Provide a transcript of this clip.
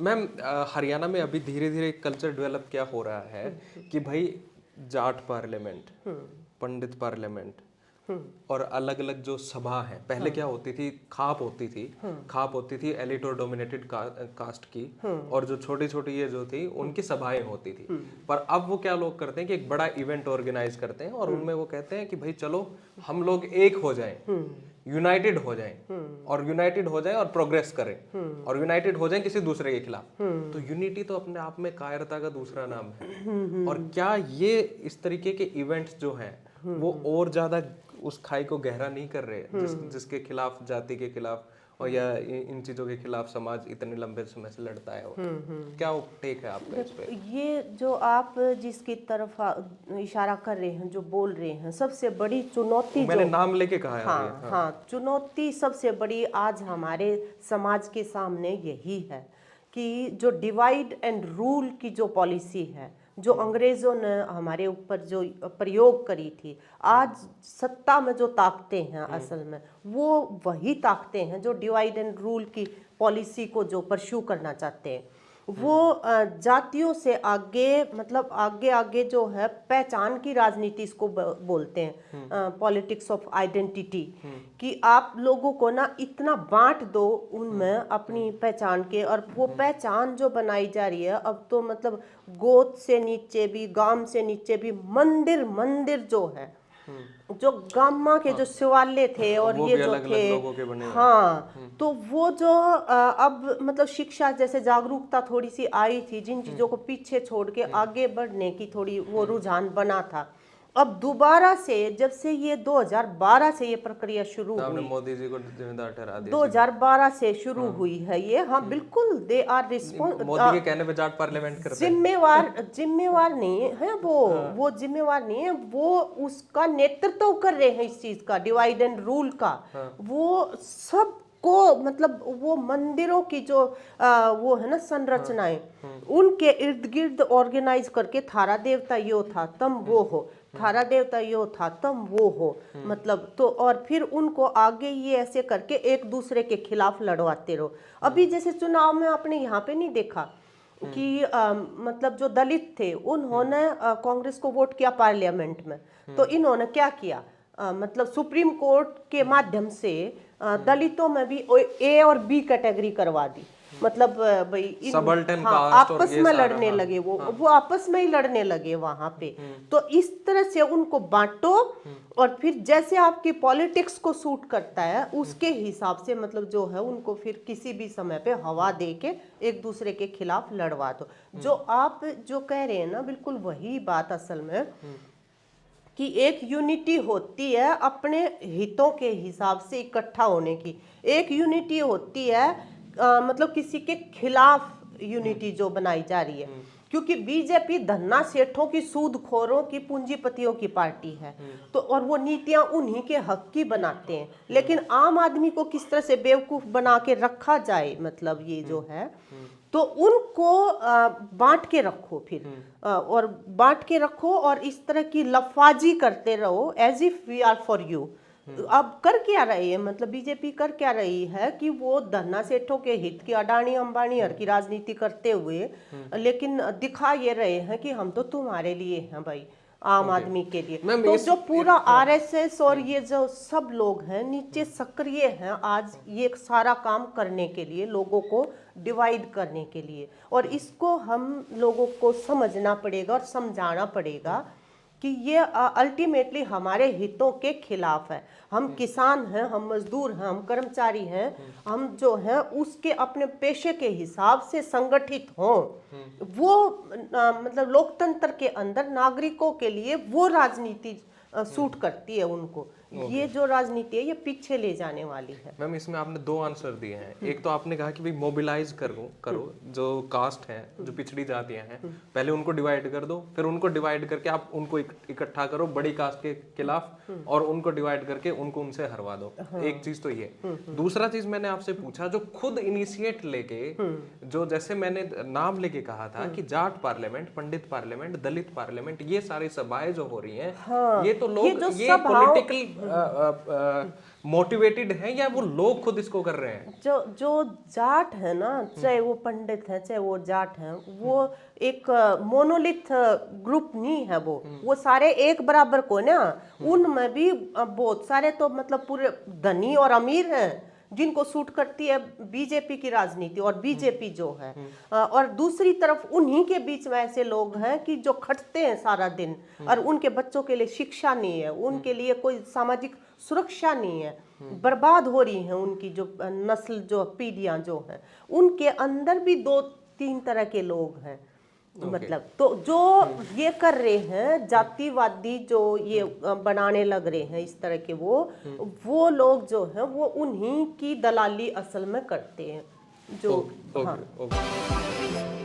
Ma'am Haryana में अभी धीरे धीरे एक कल्चर डेवलप क्या हो रहा है कि भाई जाट पार्लियामेंट, पंडित पार्लियामेंट और अलग अलग जो सभा है, पहले क्या होती थी, खाप होती थी एलिट और डोमिनेटेड कास्ट की, और जो छोटी छोटी ये जो थी उनकी सभाएं होती थी। पर अब वो क्या लोग करते हैं कि एक बड़ा इवेंट ऑर्गेनाइज करते हैं और उनमें वो कहते हैं कि भाई चलो हम लोग एक हो जाएं, यूनाइटेड हो जाएं और प्रोग्रेस करें और यूनाइटेड हो जाएं किसी दूसरे के खिलाफ। तो यूनिटी तो अपने आप में कायरता का दूसरा नाम है। और क्या ये इस तरीके के इवेंट्स जो हैं वो और ज्यादा उस खाई को गहरा नहीं कर रहे जिसके खिलाफ, जाति के खिलाफ और या इन चीजों के खिलाफ समाज इतने लंबे समय से लड़ता है? क्या टेक है आपका इस पे? ये जो आप जिसकी तरफ इशारा कर रहे हैं, जो बोल रहे हैं, सबसे बड़ी चुनौती मैंने जो नाम लेके कहा है। हाँ, हाँ, चुनौती सबसे बड़ी आज हमारे समाज के सामने यही है कि जो डिवाइड एंड रूल की जो पॉलिसी है, जो अंग्रेजों ने हमारे ऊपर जो प्रयोग करी थी, आज सत्ता में जो ताकतें हैं असल में वो वही ताकतें हैं जो डिवाइड एंड रूल की पॉलिसी को जो परस्यू करना चाहते हैं। वो जातियों से आगे, मतलब आगे आगे जो है पहचान की राजनीति इसको बोलते हैं, पॉलिटिक्स ऑफ आइडेंटिटी, कि आप लोगों को ना इतना बांट दो उनमें अपनी पहचान के, और वो पहचान जो बनाई जा रही है अब तो मतलब गोद से नीचे भी, गांव से नीचे भी मंदिर मंदिर जो है, जो गामा के जो शिवालय थे और ये जो थे, हाँ, तो वो जो अब मतलब शिक्षा जैसे जागरूकता थोड़ी सी आई थी, जिन चीजों को पीछे छोड़ के आगे बढ़ने की थोड़ी वो रुझान बना था, अब दोबारा से जब से ये 2012 से ये प्रक्रिया शुरू हुई, मोदी जी को जिम्मेदार ठहरा दिया, 2012 से शुरू हुई है ये, हाँ बिल्कुल, दे आर रिस्पॉन्सिबल। मोदी के कहने पे जाट पार्लियामेंट करते हैं। जिम्मेवार नहीं है वो जिम्मेवार नहीं है, वो उसका नेतृत्व कर रहे हैं इस चीज का, डिवाइड एंड रूल का। वो सब को मतलब वो मंदिरों की जो वो है ना संरचनाएं, उनके इर्द गिर्द ऑर्गेनाइज करके, थारा देवता यो था तम वो हो, थारा देवता यो था तम वो हो, मतलब तो, और फिर उनको आगे ये ऐसे करके एक दूसरे के खिलाफ लड़वाते रहो। अभी जैसे चुनाव में आपने यहाँ पे नहीं देखा कि मतलब जो दलित थे उन्होंने कांग्रेस को वोट किया पार्लियामेंट में, तो इन्होंने क्या किया, मतलब सुप्रीम कोर्ट के माध्यम से दलितों में भी ए और बी कैटेगरी करवा दी, मतलब भाई आपस में लड़ने लगे, वो आपस में ही लड़ने लगे वहां पे। तो इस तरह से उनको बांटो और फिर जैसे आपकी पॉलिटिक्स को सूट करता है उसके हिसाब से मतलब जो है उनको फिर किसी भी समय पे हवा दे के एक दूसरे के खिलाफ लड़वा दो। जो आप जो कह रहे हैं ना, बिल्कुल वही बात असल में, कि एक यूनिटी होती है अपने हितों के हिसाब से इकट्ठा होने की, एक यूनिटी होती है मतलब किसी के खिलाफ यूनिटी जो बनाई जा रही है, क्योंकि बीजेपी धन्ना सेठों की, सूदखोरों की, पूंजीपतियों की पार्टी है, तो और वो नीतियां उन्हीं के हक की बनाते हैं, लेकिन आम आदमी को किस तरह से बेवकूफ बना के रखा जाए, मतलब ये जो है, तो उनको बांट के रखो फिर, और बांट के रखो और इस तरह की लफाजी करते रहो as if we are for you. अब कर क्या रही है, मतलब बीजेपी कर क्या रही है कि वो धन्ना सेठों के हित की, अडानी अंबानी हर की राजनीति करते हुए, लेकिन दिखा ये रहे हैं कि हम तो तुम्हारे लिए हैं भाई, आम आदमी के लिए। तो जो पूरा आरएसएस और ये जो सब लोग हैं नीचे सक्रिय हैं आज ये सारा काम करने के लिए, लोगों को डिवाइड करने के लिए, और इसको हम लोगों को समझना पड़ेगा और समझाना पड़ेगा कि ये अल्टीमेटली हमारे हितों के खिलाफ है। हम किसान हैं, हम मजदूर हैं, हम कर्मचारी हैं, हम जो हैं उसके अपने पेशे के हिसाब से संगठित हों, वो मतलब लोकतंत्र के अंदर नागरिकों के लिए वो राजनीति सूट करती है उनको। ये जो राजनीति है ये पीछे ले जाने वाली है। मैम इसमें आपने दो आंसर दिए हैं। एक तो आपने कहा कि भाई मोबिलाइज करो जो कास्ट है, जो पिछड़ी जातियां हैं, पहले उनको डिवाइड कर दो, फिर उनको डिवाइड करके आप उनको इकट्ठा करो बड़ी कास्ट के खिलाफ, और उनको डिवाइड करके उनको उनसे हरवा दो। एक चीज तो ये। दूसरा चीज मैंने आपसे पूछा, जो खुद इनिशिएट लेके, जो जैसे मैंने नाम लेके कहा था कि जाट पार्लियामेंट, पंडित पार्लियामेंट, दलित पार्लियामेंट, ये सारी सभाएं जो हो रही हैं, ये तो लोग, ये पॉलिटिकल मोटिवेटेड हैं या वो लोग खुद इसको कर रहे हैं? जो जो जाट है ना, चाहे वो पंडित है चाहे वो जाट है, वो एक मोनोलिथ ग्रुप नहीं है। वो सारे एक बराबर को ना, उनमें भी बहुत सारे तो मतलब पूरे धनी और अमीर हैं जिनको सूट करती है बीजेपी की राजनीति और बीजेपी जो है, और दूसरी तरफ उन्हीं के बीच में ऐसे लोग हैं कि जो खटते हैं सारा दिन और उनके बच्चों के लिए शिक्षा नहीं है, उनके लिए कोई सामाजिक सुरक्षा नहीं है, बर्बाद हो रही है उनकी जो नस्ल, जो पीढ़ियां जो हैं। उनके अंदर भी दो तीन तरह के लोग हैं। मतलब तो जो ये कर रहे हैं जातिवादी, जो ये बनाने लग रहे हैं इस तरह के, वो लोग जो हैं वो उन्हीं की दलाली असल में करते हैं जो। Okay, okay.